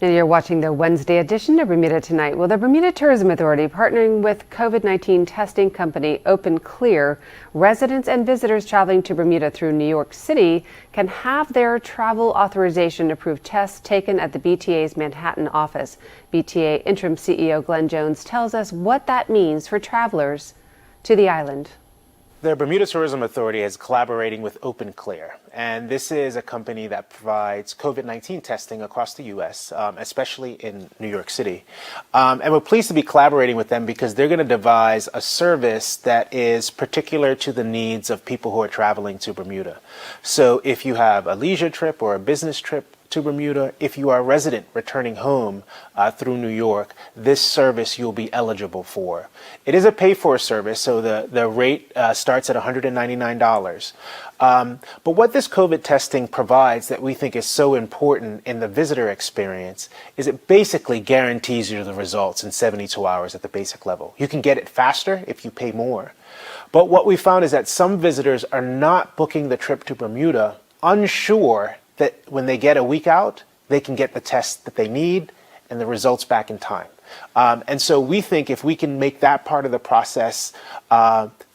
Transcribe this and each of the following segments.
And you're watching the Wednesday edition of Bermuda Tonight. Well, the Bermuda Tourism Authority, partnering with COVID-19 testing company OpenClear, residents and visitors traveling to Bermuda through New York City can have their travel authorization approved tests taken at the BTA's Manhattan office. BTA interim CEO Glenn Jones tells us what that means for travelers to the island. The Bermuda Tourism Authority is collaborating with OpenClear, and this is a company that provides COVID-19 testing across the U.S., especially in New York City. And we're pleased to be collaborating with them because they're going to devise a service that is particular to the needs of people who are traveling to Bermuda. So if you have a leisure trip or a business trip to Bermuda, if you are a resident returning home through New York, this service you'll be eligible for. It is a pay-for service, so the rate starts at $199. But what this COVID testing provides that we think is so important in the visitor experience is it basically guarantees you the results in 72 hours at the basic level. You can get it faster if you pay more. But what we found is that some visitors are not booking the trip to Bermuda unsure that when they get a week out, they can get the test that they need and the results back in time. And so we think if we can make that part of the process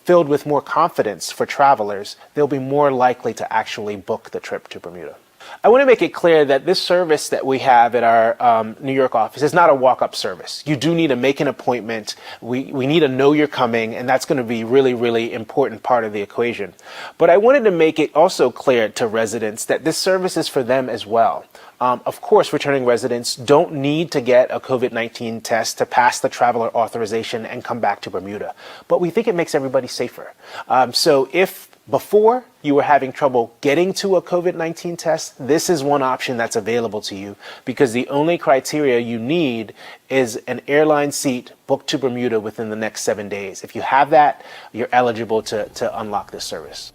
filled with more confidence for travelers, they'll be more likely to actually book the trip to Bermuda. I want to make it clear that this service that we have at our New York office is not a walk-up service. You do need to make an appointment. We need to know you're coming, and that's going to be really, really important part of the equation. But I wanted to make it also clear to residents that this service is for them as well. Of course, returning residents don't need to get a COVID-19 test to pass the traveler authorization and come back to Bermuda. But we think it makes everybody safer. So if before you were having trouble getting to a COVID-19 test, this is one option that's available to you because the only criteria you need is an airline seat booked to Bermuda within the next 7 days. If you have that, you're eligible to unlock this service.